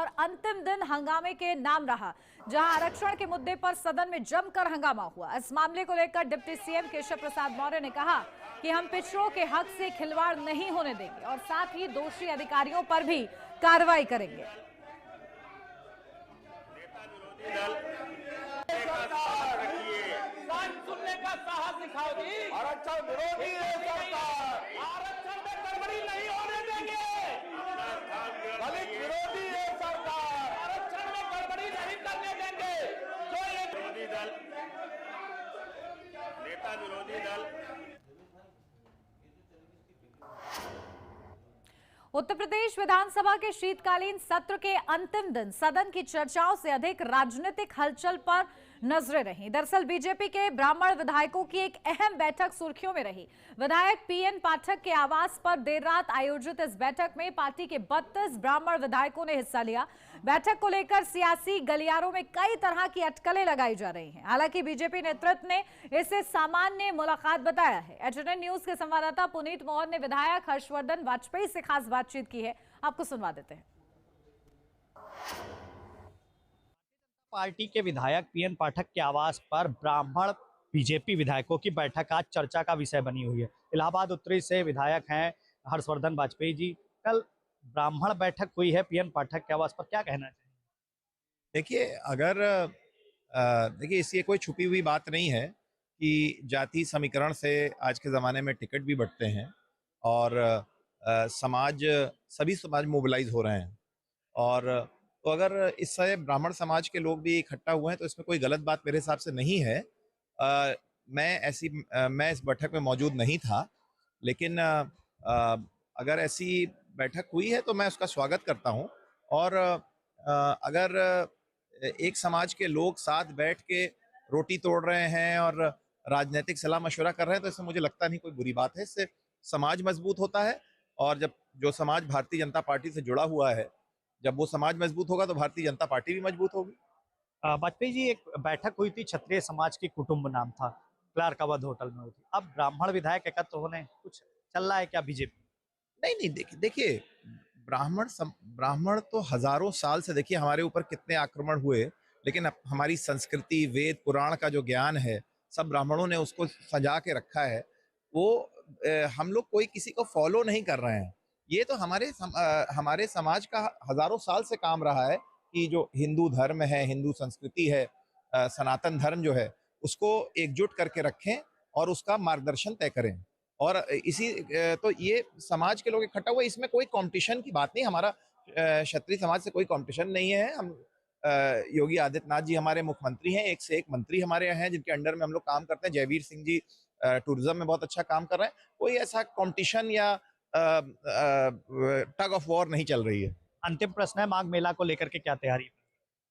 और अंतिम दिन हंगामे के नाम रहा, जहां आरक्षण के मुद्दे पर सदन में जमकर हंगामा हुआ। इस मामले को लेकर डिप्टी सीएम केशव प्रसाद मौर्य ने कहा कि हम पिछड़ों के हक से खिलवाड़ नहीं होने देंगे और साथ ही दोषी अधिकारियों पर भी कार्रवाई करेंगे। सुनने का साहस दिखाओ जी। आरक्षण विरोधी है सरकार, आरक्षण में गड़बड़ी नहीं होने देंगे। दलित विरोधी है सरकार, आरक्षण में गड़बड़ी नहीं करने देंगे। जो ये विरोधी दल, नेता विरोधी दल। उत्तर प्रदेश विधानसभा के शीतकालीन सत्र के अंतिम दिन सदन की चर्चाओं से अधिक राजनीतिक हलचल पर नजरें रहीं। दरअसल बीजेपी के ब्राह्मण विधायकों की एक अहम बैठक सुर्खियों में रही। विधायक पीएन पाठक के आवास पर देर रात आयोजित इस बैठक में पार्टी के 32 ब्राह्मण विधायकों ने हिस्सा लिया। बैठक को लेकर सियासी गलियारों में कई तरह की अटकलें लगाई जा रही हैं। हालांकि बीजेपी नेतृत्व ने इसे सामान्य मुलाकात बताया है। एचएनएन न्यूज के संवाददाता पुनीत मोहन ने विधायक हर्षवर्धन वाजपेयी से खास बातचीत की है, आपको सुनवा देते हैं। पार्टी के विधायक पीएन पाठक के आवास पर ब्राह्मण बीजेपी विधायकों की बैठक आज चर्चा का विषय बनी हुई है। इलाहाबाद उत्तरी से विधायक हैं हर्षवर्धन वाजपेयी जी। कल ब्राह्मण बैठक हुई है पीएन पाठक के आवास पर, क्या कहना चाहिए? देखिए, देखिए इसकी कोई छुपी हुई बात नहीं है कि जाति समीकरण से आज के ज़माने में टिकट भी बढ़ते हैं और सभी समाज मोबिलाइज हो रहे हैं। और तो अगर इससे ब्राह्मण समाज के लोग भी इकट्ठा हुए हैं तो इसमें कोई गलत बात मेरे हिसाब से नहीं है। मैं इस बैठक में मौजूद नहीं था, लेकिन अगर ऐसी बैठक हुई है तो मैं उसका स्वागत करता हूं। और अगर एक समाज के लोग साथ बैठ के रोटी तोड़ रहे हैं और राजनीतिक सलाह मशवरा कर रहे हैं तो इसमें मुझे लगता नहीं कोई बुरी बात है। इससे समाज मजबूत होता है और जब जो समाज भारतीय जनता पार्टी से जुड़ा हुआ है, जब वो समाज मजबूत होगा तो भारतीय जनता पार्टी भी मजबूत होगी। वाजपेयी जी, एक बैठक हुई थी क्षत्रिय समाज की कुटुंब नाम था, क्लार्क अवध होटल में हुई थी। अब ब्राह्मण विधायक एकत्र होने कुछ चल रहा है क्या बीजेपी? नहीं, देखिए ब्राह्मण तो हजारों साल से, देखिए हमारे ऊपर कितने आक्रमण हुए, लेकिन हमारी संस्कृति, वेद पुराण का जो ज्ञान है सब ब्राह्मणों ने उसको सजा के रखा है। वो हम लोग कोई किसी को फॉलो नहीं कर रहे हैं। ये तो हमारे समाज का हजारों साल से काम रहा है कि जो हिंदू धर्म है, हिंदू संस्कृति है, सनातन धर्म जो है उसको एकजुट करके रखें और उसका मार्गदर्शन तय करें। और तो ये समाज के लोग इकट्ठा हुए, इसमें कोई कंपटीशन की बात नहीं। हमारा क्षत्रिय समाज से कोई कंपटीशन नहीं है। हम योगी आदित्यनाथ जी हमारे मुख्यमंत्री हैं, एक से एक मंत्री हमारे यहाँ हैं जिनके अंडर में हम लोग काम करते हैं। जयवीर सिंह जी टूरिज्म में बहुत अच्छा काम कर रहे हैं। कोई ऐसा कंपटीशन या टग ऑफ वॉर नहीं चल रही है। अंतिम प्रश्न है, माघ मेला को लेकर के क्या तैयारी?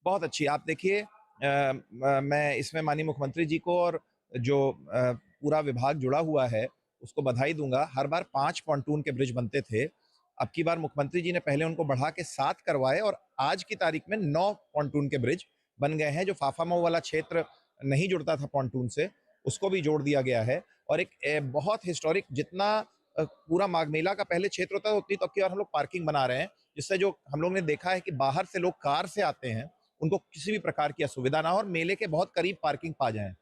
बहुत अच्छी। आप देखिए, मैं इसमें माननीय मुख्यमंत्री जी को और जो पूरा विभाग जुड़ा हुआ है उसको बधाई दूंगा। हर बार 5 पॉन्टून के ब्रिज बनते थे, अब की बार मुख्यमंत्री जी ने पहले उनको बढ़ा के 7 करवाए और आज की तारीख में 9 पॉन्टून के ब्रिज बन गए हैं। जो फाफामऊ वाला क्षेत्र नहीं जुड़ता था पॉन्टून से, उसको भी जोड़ दिया गया है। और एक बहुत हिस्टोरिक, जितना पूरा माघ मेला का पहले क्षेत्र होता है उतनी तो अब की बार हम लोग पार्किंग बना रहे हैं, जिससे जो हम लोग ने देखा है कि बाहर से लोग कार से आते हैं उनको किसी भी प्रकार की असुविधा ना हो और मेले के बहुत करीब पार्किंग पा जाए।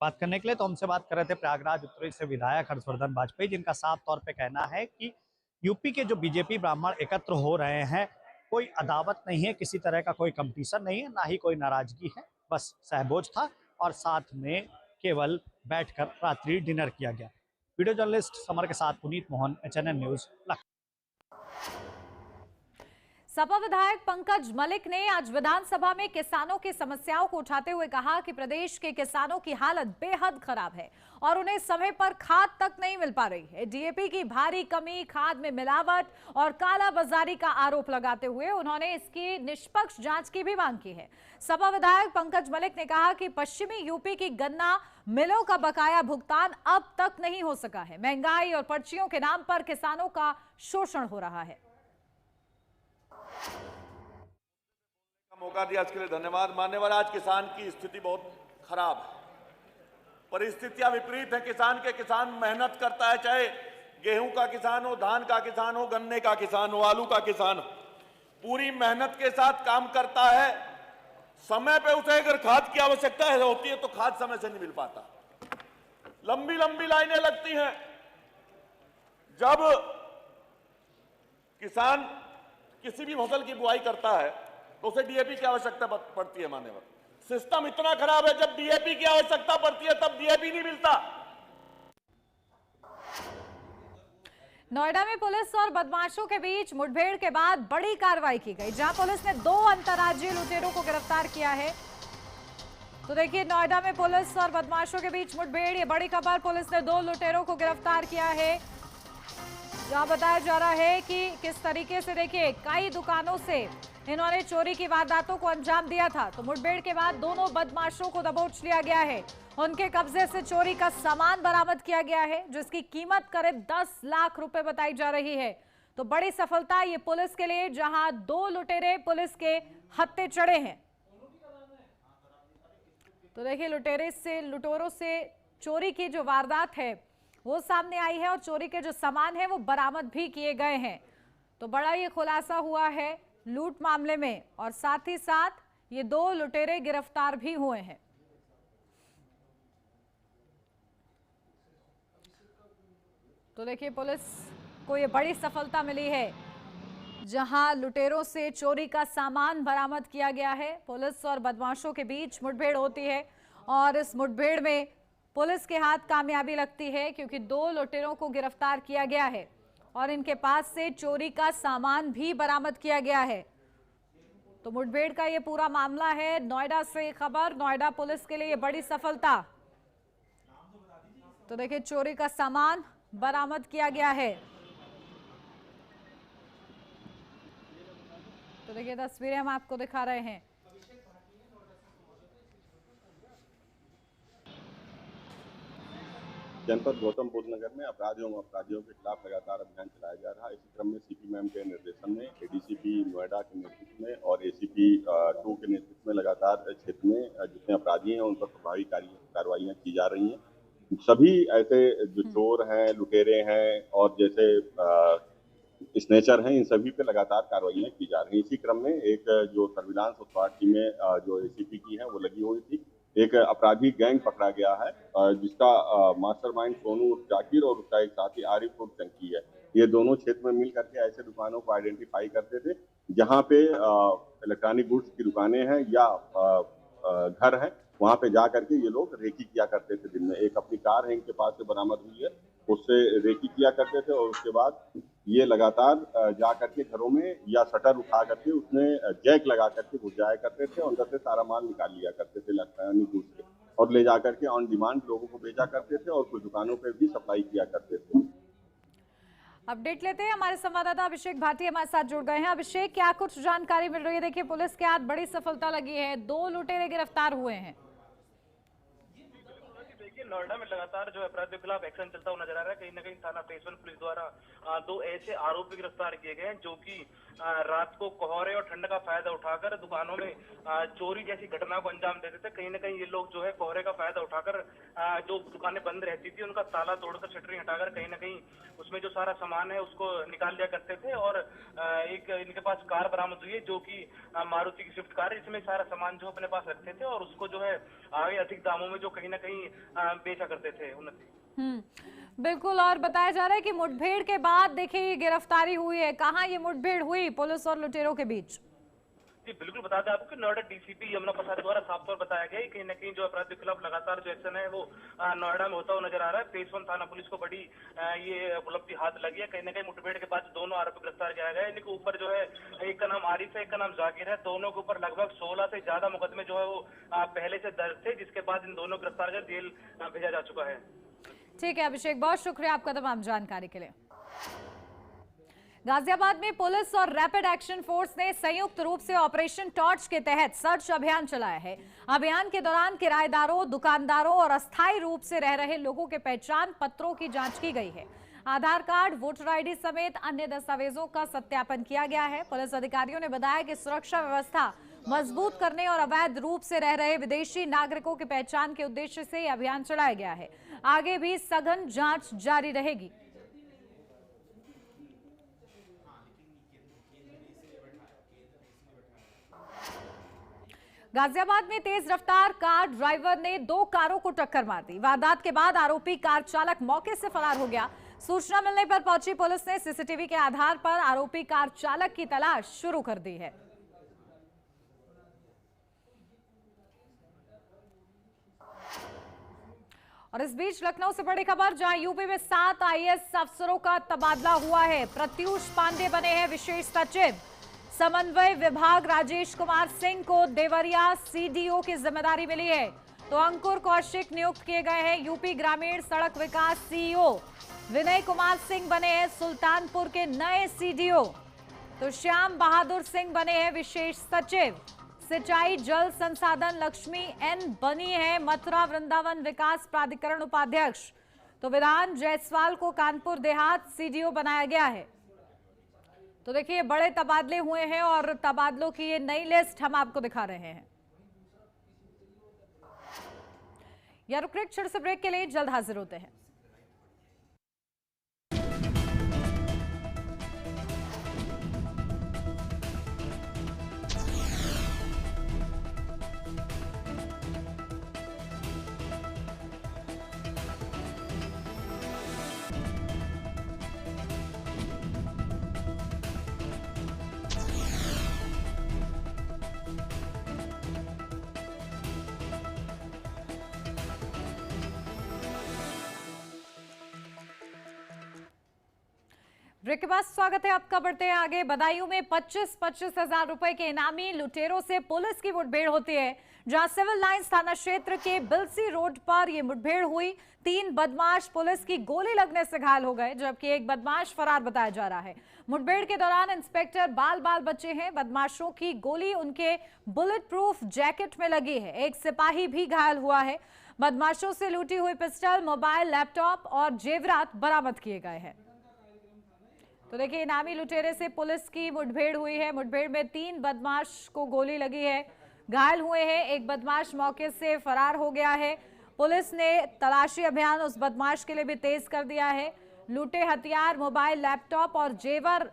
बात करने के लिए तो हमसे बात कर रहे थे प्रयागराज उत्तरी से विधायक हर्षवर्धन वाजपेयी, जिनका साफ तौर पे कहना है कि यूपी के जो बीजेपी ब्राह्मण एकत्र हो रहे हैं, कोई अदावत नहीं है, किसी तरह का कोई कंपटीशन नहीं है, ना ही कोई नाराजगी है, बस सहभोज था और साथ में केवल बैठकर रात्रि डिनर किया गया। वीडियो जर्नलिस्ट समर के साथ पुनीत मोहन, एचएनएन न्यूज, लखनऊ। सपा विधायक पंकज मलिक ने आज विधानसभा में किसानों की समस्याओं को उठाते हुए कहा कि प्रदेश के किसानों की हालत बेहद खराब है और उन्हें समय पर खाद तक नहीं मिल पा रही है। डीएपी की भारी कमी, खाद में मिलावट और कालाबाजारी का आरोप लगाते हुए उन्होंने इसकी निष्पक्ष जांच की भी मांग की है। सपा विधायक पंकज मलिक ने कहा कि पश्चिमी यूपी की गन्ना मिलों का बकाया भुगतान अब तक नहीं हो सका है। महंगाई और पर्चियों के नाम पर किसानों का शोषण हो रहा है। मौका दिया इसके लिए धन्यवाद। मान्यवर, आज किसान की स्थिति बहुत खराब है, परिस्थितियां विपरीत है। किसान मेहनत करता है, चाहे गेहूं का किसान हो, धान का किसान हो, गन्ने का किसान हो, आलू का किसान हो। पूरी मेहनत के साथ काम करता है, समय पे उसे अगर खाद की आवश्यकता होती है तो खाद समय से नहीं मिल पाता, लंबी लंबी लाइनें लगती हैं। जब किसान किसी भी फसल की बुआई करता है तो उसे डीएपी की आवश्यकता पड़ती है। मान्यवर, सिस्टम इतना खराब है, जब डीएपी की आवश्यकता पड़ती है तब डीएपी नहीं मिलता। नोएडा में पुलिस और बदमाशों के बीच मुठभेड़ के बाद बड़ी कार्रवाई की गई, जहां पुलिस ने 2 अंतर्राज्यीय लुटेरों को गिरफ्तार किया है। तो देखिए, नोएडा में पुलिस और बदमाशों के बीच मुठभेड़, ये बड़ी खबर। पुलिस ने 2 लुटेरों को गिरफ्तार किया है, जहां बताया जा रहा है कि किस तरीके से, देखिए, कई दुकानों से इन्होंने चोरी की वारदातों को अंजाम दिया था। तो मुठभेड़ के बाद दोनों बदमाशों को दबोच लिया गया है। उनके कब्जे से चोरी का सामान बरामद किया गया है, जिसकी कीमत करीब 10 लाख रुपए बताई जा रही है। तो बड़ी सफलता ये पुलिस के लिए, जहां 2 लुटेरे पुलिस के हत्थे चढ़े हैं। तो देखिए, लुटेरों से चोरी की जो वारदात है वो सामने आई है और चोरी के जो सामान है वो बरामद भी किए गए हैं। तो बड़ा ये खुलासा हुआ है लूट मामले में, और साथ ही साथ ये 2 लुटेरे गिरफ्तार भी हुए हैं। तो देखिए, पुलिस को ये बड़ी सफलता मिली है, जहां लुटेरों से चोरी का सामान बरामद किया गया है। पुलिस और बदमाशों के बीच मुठभेड़ होती है और इस मुठभेड़ में पुलिस के हाथ कामयाबी लगती है, क्योंकि 2 लुटेरों को गिरफ्तार किया गया है और इनके पास से चोरी का सामान भी बरामद किया गया है। तो मुठभेड़ का ये पूरा मामला है। नोएडा से खबर, नोएडा पुलिस के लिए ये बड़ी सफलता। तो देखिए, चोरी का सामान बरामद किया गया है। तो देखिए, तस्वीरें हम आपको दिखा रहे हैं। जनपद गौतम बुद्ध नगर में अपराधियों के खिलाफ लगातार अभियान चलाया जा रहा है। इसी क्रम में सीपी मैम के निर्देशन में एडीसीपी नोएडा के नेतृत्व में और एसीपी 2 के नेतृत्व में लगातार क्षेत्र में जितने अपराधी हैं उन पर प्रभावी कार्रवाइयां की जा रही हैं। सभी ऐसे जो चोर हैं, लुटेरे हैं और जैसे स्नेचर हैं, इन सभी पे लगातार कार्रवाइयां की जा रही हैं। इसी क्रम में एक जो सर्विलांस और स्वाट टीमें जो एसीपी की हैं वो लगी हुई थी। एक अपराधी गैंग पकड़ा गया है, जिसका मास्टरमाइंड सोनू जाकिर और उसका एक साथी आरिफ उर्फ चंकी है। ये दोनों क्षेत्र में मिल करके ऐसे दुकानों को आइडेंटिफाई करते थे जहां पे इलेक्ट्रॉनिक गुड्स की दुकानें हैं या घर है, वहां पे जा करके ये लोग रेकी किया करते थे। दिन में एक अपनी कार है इनके पास से बरामद हुई है, उससे रेकी किया करते थे और उसके बाद ये लगातार जा करके घरों में या शटर उठा करके उसमें जैक लगा करके घुस जाया करते थे और अंदर से सारा माल निकाल लिया करते थे इलेक्ट्रॉनिक गुड्स के, और ले जा करके ऑन डिमांड लोगों को बेचा करते थे और कुछ दुकानों पर भी सप्लाई किया करते थे। अपडेट लेते हैं, हमारे संवाददाता अभिषेक भाटी हमारे साथ जुड़ गए हैं। अभिषेक, क्या कुछ जानकारी मिल रही है? देखिए, पुलिस के हाथ बड़ी सफलता लगी है, 2 लुटेरे गिरफ्तार हुए हैं। नोएडा में लगातार जो अपराधियों के खिलाफ एक्शन चलता हुआ नजर आ रहा है। कहीं न कहीं थाना फेज 1 पुलिस द्वारा 2 ऐसे आरोपी गिरफ्तार किए गए हैं जो कि रात को कोहरे और ठंड का फायदा उठाकर दुकानों में चोरी जैसी घटना को अंजाम देते थे। कहीं न कहीं ये लोग जो है कोहरे का फायदा उठाकर जो दुकानें बंद रहती थी उनका ताला तोड़कर शटरिंग हटाकर कहीं न कहीं उसमें जो सारा सामान है उसको निकाल लिया करते थे। और एक इनके पास कार बरामद हुई है जो कि मारुति की स्विफ्ट कार है, इसमें सारा सामान जो अपने पास रखते थे और उसको जो है आगे अधिक दामों में जो कहीं न कहीं बेचा करते थे। बिल्कुल, और बताया जा रहा है कि मुठभेड़ के बाद देखिए ये गिरफ्तारी हुई है। कहाँ ये मुठभेड़ हुई पुलिस और लुटेरों के बीच? जी बिल्कुल, बता दें आपको कि नोएडा डीसीपी यमुना प्रसाद द्वारा साफ तौर बताया गया है। कहीं न कहीं जो अपराधियों के खिलाफ लगातार जो एक्शन है वो नोएडा में होता हुआ नजर आ रहा है। फेज 1 थाना पुलिस को बड़ी ये उपलब्धि हाथ लगी है। कहीं न कहीं मुठभेड़ के बाद दोनों आरोपी गिरफ्तार किया गया है। इनके ऊपर जो है एक का नाम आरिफ है, एक का नाम जाकिर है। दोनों के ऊपर लगभग 16 से ज्यादा मुकदमे जो है वो पहले से दर्ज थे, जिसके बाद इन दोनों गिरफ्तार कर जेल भेजा जा चुका है। ठीक है अभिषेक, बहुत शुक्रिया आपका तमाम जानकारी के लिए। गाजियाबाद में पुलिस और रैपिड एक्शन फोर्स ने संयुक्त रूप से ऑपरेशन टॉर्च के तहत सर्च अभियान चलाया है। अभियान के दौरान किराएदारों, दुकानदारों और अस्थायी रूप से रह रहे लोगों के पहचान पत्रों की जांच की गई है। आधार कार्ड, वोटर आईडी समेत अन्य दस्तावेजों का सत्यापन किया गया है। पुलिस अधिकारियों ने बताया कि सुरक्षा व्यवस्था मजबूत करने और अवैध रूप से रह रहे विदेशी नागरिकों की पहचान के उद्देश्य से यह अभियान चलाया गया है। आगे भी सघन जांच जारी रहेगी। गाजियाबाद में तेज रफ्तार कार ड्राइवर ने 2 कारों को टक्कर मार दी। वारदात के बाद आरोपी कार चालक मौके से फरार हो गया। सूचना मिलने पर पहुंची पुलिस ने सीसीटीवी के आधार पर आरोपी कार चालक की तलाश शुरू कर दी है। और इस बीच लखनऊ से बड़ी खबर, जहां यूपी में 7 आईएएस अफसरों का तबादला हुआ है। प्रत्यूष पांडे बने हैं विशेष सचिव। समन्वय विभाग राजेश कुमार सिंह को देवरिया सीडीओ की जिम्मेदारी मिली है, तो अंकुर कौशिक नियुक्त किए गए हैं यूपी ग्रामीण सड़क विकास सीईओ। विनय कुमार सिंह बने हैं सुल्तानपुर के नए सीडीओ, तो श्याम बहादुर सिंह बने हैं विशेष सचिव। सिंचाई जल संसाधन लक्ष्मी एन बनी है मथुरा वृंदावन विकास प्राधिकरण उपाध्यक्ष, तो विधान जायसवाल को कानपुर देहात सीडीओ बनाया गया है। तो देखिए बड़े तबादले हुए हैं और तबादलों की ये नई लिस्ट हम आपको दिखा रहे हैं। या रुक छोटे से ब्रेक के लिए, जल्द हाजिर होते हैं। ब्रेक के बाद स्वागत है आपका। बढ़ते हैं आगे। बदायूं में 25-25 हजार रुपए के इनामी लुटेरों से पुलिस की मुठभेड़ होती है, जहां सिविल लाइंस थाना क्षेत्र के बिलसी रोड पर यह मुठभेड़ हुई। 3 बदमाश पुलिस की गोली लगने से घायल हो गए, जबकि एक बदमाश फरार बताया जा रहा है। मुठभेड़ के दौरान इंस्पेक्टर बाल बचे हैं। बदमाशों की गोली उनके बुलेट प्रूफ जैकेट में लगी है। एक सिपाही भी घायल हुआ है। बदमाशों से लूटी हुई पिस्टल, मोबाइल, लैपटॉप और जेवरात बरामद किए गए हैं। तो देखिए इनामी लुटेरे से पुलिस की मुठभेड़ हुई है। मुठभेड़ में 3 बदमाश को गोली लगी है, घायल हुए हैं। एक बदमाश मौके से फरार हो गया है। पुलिस ने तलाशी अभियान उस बदमाश के लिए भी तेज कर दिया है। लूटे हथियार, मोबाइल, लैपटॉप और जेवर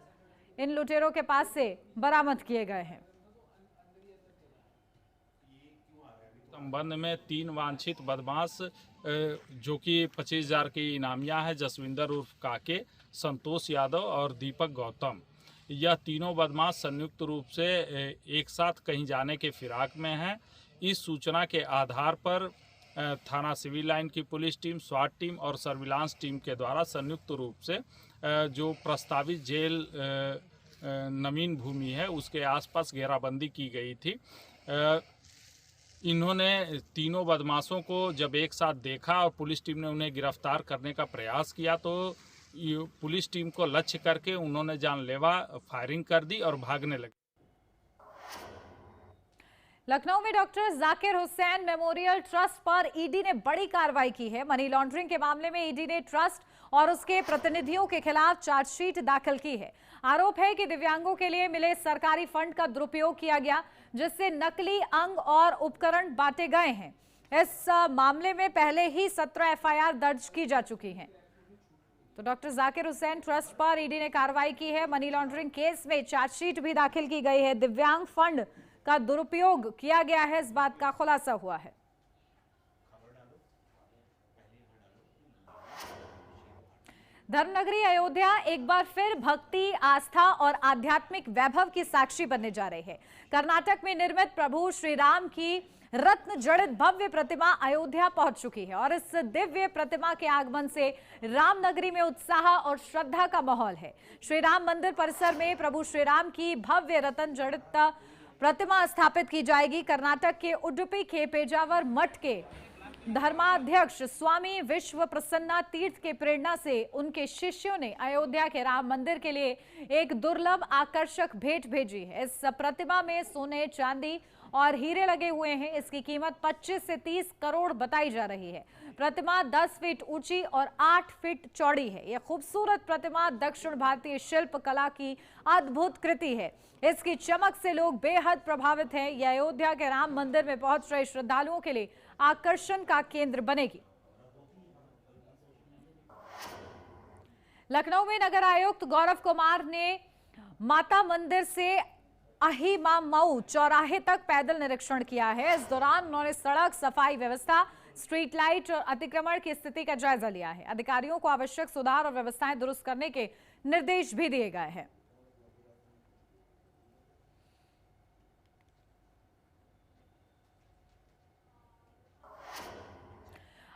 इन लुटेरों के पास से बरामद किए गए हैं। संबंध में 3 वांछित बदमाश जो कि 25,000 की इनामिया है, जसविंदर उर्फ काके, संतोष यादव और दीपक गौतम, यह तीनों बदमाश संयुक्त रूप से एक साथ कहीं जाने के फिराक में हैं। इस सूचना के आधार पर थाना सिविल लाइन की पुलिस टीम, स्वाट टीम और सर्विलांस टीम के द्वारा संयुक्त रूप से जो प्रस्तावित जेल नवीन भूमि है उसके आसपास घेराबंदी की गई थी। इन्होंने तीनों बदमाशों को जब एक साथ देखा और पुलिस टीम ने उन्हें गिरफ्तार करने का प्रयास किया, तो पुलिस टीम को लक्ष्य करके उन्होंने जानलेवा फायरिंग कर दी और भागने लगे। लखनऊ में doctor Zakir Hussain memorial trust पर ईडी ने बड़ी कार्रवाई की है। मनी लॉन्ड्रिंग के मामले में ईडी ने ट्रस्ट और उसके प्रतिनिधियों के खिलाफ चार्जशीट दाखिल की है। आरोप है कि दिव्यांगों के लिए मिले सरकारी फंड का दुरुपयोग किया गया, जिससे नकली अंग और उपकरण बांटे गए हैं। इस मामले में पहले ही 17 एफआईआर दर्ज की जा चुकी हैं। तो डॉक्टर जाकिर हुसैन ट्रस्ट पर ईडी ने कार्रवाई की है। मनी लॉन्ड्रिंग केस में चार्जशीट भी दाखिल की गई है। दिव्यांग फंड का दुरुपयोग किया गया है, इस बात का खुलासा हुआ है। धर्मनगरी अयोध्या एक बार फिर भक्ति, आस्था और आध्यात्मिक वैभव की साक्षी बनने जा रही है। कर्नाटक में निर्मित प्रभु श्री राम की रत्न जड़ित भव्य प्रतिमा अयोध्या पहुंच चुकी है और इस दिव्य प्रतिमा के आगमन से रामनगरी में उत्साह और श्रद्धा का माहौल है। श्री राम मंदिर परिसर में प्रभु श्री राम की भव्य रत्न जड़ित प्रतिमा स्थापित की जाएगी। कर्नाटक के उडुपी के पेजावर मठ के धर्माध्यक्ष स्वामी विश्व प्रसन्ना तीर्थ के प्रेरणा से उनके शिष्यों ने अयोध्या के राम मंदिर के लिए एक दुर्लभ आकर्षक भेंट भेजी है। इस प्रतिमा में सोने, चांदी और हीरे लगे हुए हैं। इसकी कीमत 25 से 30 करोड़ बताई जा रही है। प्रतिमा 10 फीट ऊंची और 8 फीट चौड़ी है। यह खूबसूरत प्रतिमा दक्षिण भारतीय शिल्प कला की अद्भुत कृति है। इसकी चमक से लोग बेहद प्रभावित हैं। यह अयोध्या के राम मंदिर में पहुंच रहे श्रद्धालुओं के लिए आकर्षण का केंद्र बनेगी। लखनऊ में नगर आयुक्त गौरव कुमार ने माता मंदिर से अहिमामऊ चौराहे तक पैदल निरीक्षण किया है। इस दौरान उन्होंने सड़क सफाई व्यवस्था, स्ट्रीट लाइट और अतिक्रमण की स्थिति का जायजा लिया है। अधिकारियों को आवश्यक सुधार और व्यवस्थाएं दुरुस्त करने के निर्देश भी दिए गए हैं।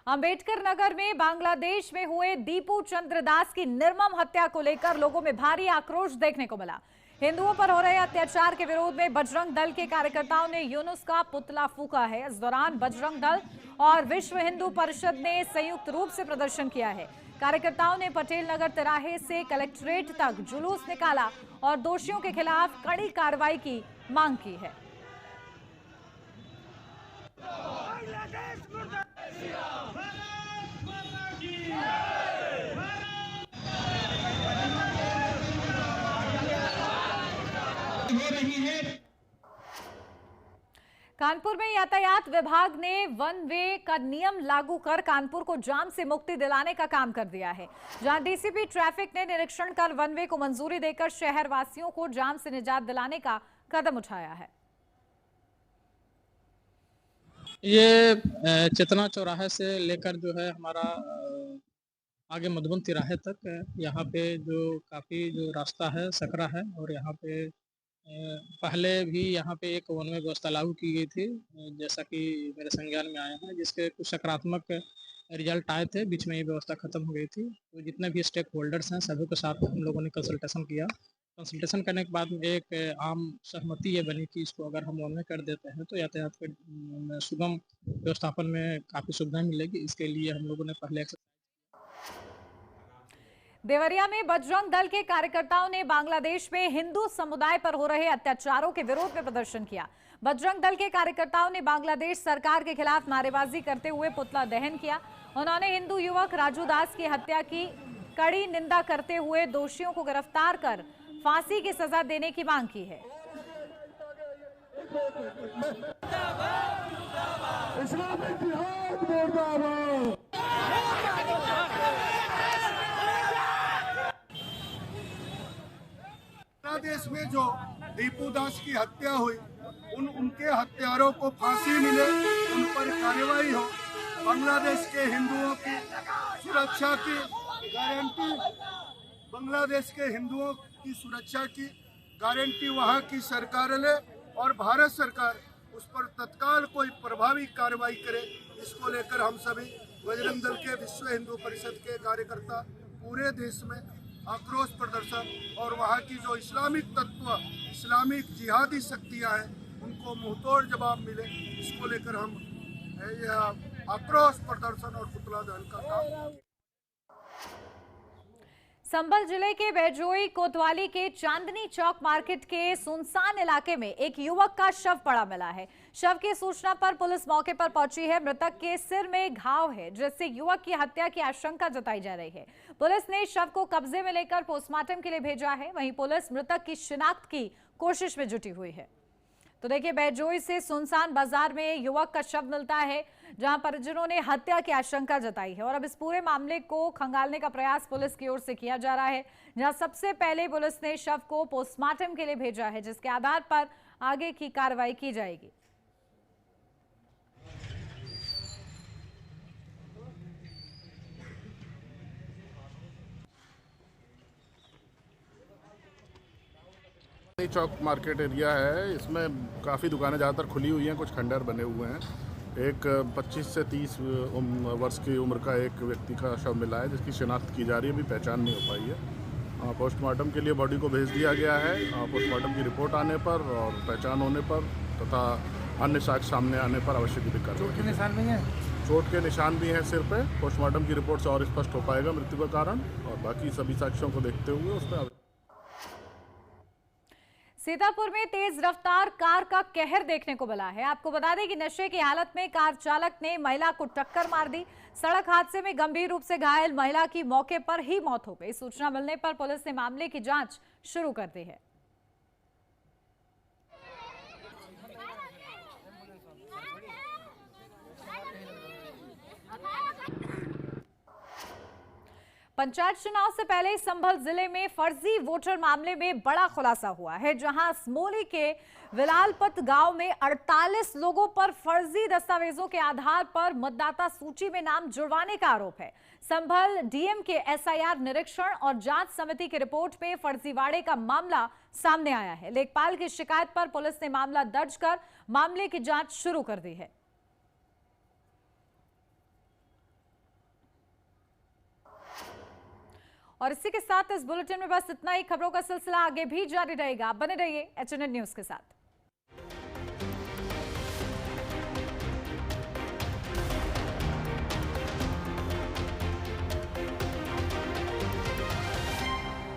अंबेडकर नगर में बांग्लादेश में हुए दीपू चंद्र दास की निर्मम हत्या को लेकर लोगों में भारी आक्रोश देखने को मिला। हिंदुओं पर हो रहे अत्याचार के विरोध में बजरंग दल के कार्यकर्ताओं ने यूनुस का पुतला फूंका है। इस दौरान बजरंग दल और विश्व हिंदू परिषद ने संयुक्त रूप से प्रदर्शन किया है। कार्यकर्ताओं ने पटेल नगर तिराहे से कलेक्ट्रेट तक जुलूस निकाला और दोषियों के खिलाफ कड़ी कार्रवाई की मांग की है। कानपुर में यातायात विभाग ने वन वे का नियम लागू कर कानपुर को जाम से मुक्ति दिलाने का काम कर दिया है। जहां डीसीपी ट्रैफिक ने निरीक्षण कर वन वे को मंजूरी देकर शहर वासियों को जाम से निजात दिलाने का कदम उठाया है। ये चेतना चौराहे से लेकर जो है हमारा आगे मधुबन तिराहे तक यहाँ पे जो काफ़ी जो रास्ता है सकरा है और यहाँ पे पहले भी यहाँ पे एक वन वे व्यवस्था लागू की गई थी, जैसा कि मेरे संज्ञान में आया है, जिसके कुछ सकारात्मक रिजल्ट आए थे। बीच में ये व्यवस्था खत्म हो गई थी। तो जितने भी स्टेक होल्डर्स हैं सभी के साथ हम लोगों ने कंसल्टेशन किया। कंसल्टेशन करने के बाद एक आम सहमति ये बनी कि इसको अगर हम वन वे कर देते हैं तो यातायात के सुगम व्यवस्थापन में काफ़ी सुविधाएं मिलेगी। इसके लिए हम लोगों ने पहले देवरिया में बजरंग दल के कार्यकर्ताओं ने बांग्लादेश में हिंदू समुदाय पर हो रहे अत्याचारों के विरोध में प्रदर्शन किया। बजरंग दल के कार्यकर्ताओं ने बांग्लादेश सरकार के खिलाफ नारेबाजी करते हुए पुतला दहन किया। उन्होंने हिंदू युवक राजू दास की हत्या की कड़ी निंदा करते हुए दोषियों को गिरफ्तार कर फांसी की सजा देने की मांग की है। बांग्लादेश में जो दीपू दास की हत्या हुई, उनके हत्यारों को फांसी मिले, उन पर कार्रवाई हो, बांग्लादेश के हिंदुओं की सुरक्षा की गारंटी, बांग्लादेश के हिंदुओं की सुरक्षा की गारंटी वहां की सरकार ले और भारत सरकार उस पर तत्काल कोई प्रभावी कार्रवाई करे। इसको लेकर हम सभी बजरंग दल के विश्व हिंदू परिषद के कार्यकर्ता पूरे देश में आक्रोश प्रदर्शन और वहाँ की जो इस्लामिक तत्व, इस्लामिक जिहादी शक्तियाँ हैं, उनको मुंहतोड़ जवाब मिले, इसको लेकर हम आक्रोश प्रदर्शन और पुतला दहन का काम। संभल जिले के बैजोई कोतवाली के चांदनी चौक मार्केट के सुनसान इलाके में एक युवक का शव पड़ा मिला है। शव की सूचना पर पुलिस मौके पर पहुंची है। मृतक के सिर में घाव है, जिससे युवक की हत्या की आशंका जताई जा रही है। पुलिस ने शव को कब्जे में लेकर पोस्टमार्टम के लिए भेजा है। वहीं पुलिस मृतक की शिनाख्त की कोशिश में जुटी हुई है। तो देखिए, बैजोई से सुनसान बाजार में युवक का शव मिलता है, जहां परिजनों ने हत्या की आशंका जताई है और अब इस पूरे मामले को खंगालने का प्रयास पुलिस की ओर से किया जा रहा है। जहां सबसे पहले पुलिस ने शव को पोस्टमार्टम के लिए भेजा है, जिसके आधार पर आगे की कार्रवाई की जाएगी। चौक मार्केट एरिया है, इसमें काफ़ी दुकानें ज़्यादातर खुली हुई हैं, कुछ खंडहर बने हुए हैं। एक 25 से 30 वर्ष की उम्र का एक व्यक्ति का शव मिला है, जिसकी शिनाख्त की जा रही है, अभी पहचान नहीं हो पाई है। पोस्टमार्टम के लिए बॉडी को भेज दिया गया है। पोस्टमार्टम की रिपोर्ट आने पर और पहचान होने पर तथा अन्य साक्ष्य सामने आने पर आवश्यक विधिक कार्रवाई। चोट के निशान भी हैं? चोट के निशान भी हैं सिर पे। पोस्टमार्टम की रिपोर्ट से और स्पष्ट हो पाएगा मृत्यु का कारण, और बाकी सभी साक्ष्यों को देखते हुए उस पर। सीतापुर में तेज रफ्तार कार का कहर देखने को मिला है। आपको बता दें कि नशे की हालत में कार चालक ने महिला को टक्कर मार दी। सड़क हादसे में गंभीर रूप से घायल महिला की मौके पर ही मौत हो गई। सूचना मिलने पर पुलिस ने मामले की जांच शुरू कर दी है। पंचायत चुनाव से पहले संभल जिले में फर्जी वोटर मामले में बड़ा खुलासा हुआ है, जहां स्मोली के विलालपत गांव में 48 लोगों पर फर्जी दस्तावेजों के आधार पर मतदाता सूची में नाम जुड़वाने का आरोप है। संभल डीएम के एसआईआर निरीक्षण और जांच समिति की रिपोर्ट में फर्जीवाड़े का मामला सामने आया है। लेखपाल की शिकायत पर पुलिस ने मामला दर्ज कर मामले की जांच शुरू कर दी है। और इसी के साथ इस बुलेटिन में बस इतना ही। खबरों का सिलसिला आगे भी जारी रहेगा। बने रहिए एचएनएन न्यूज के साथ।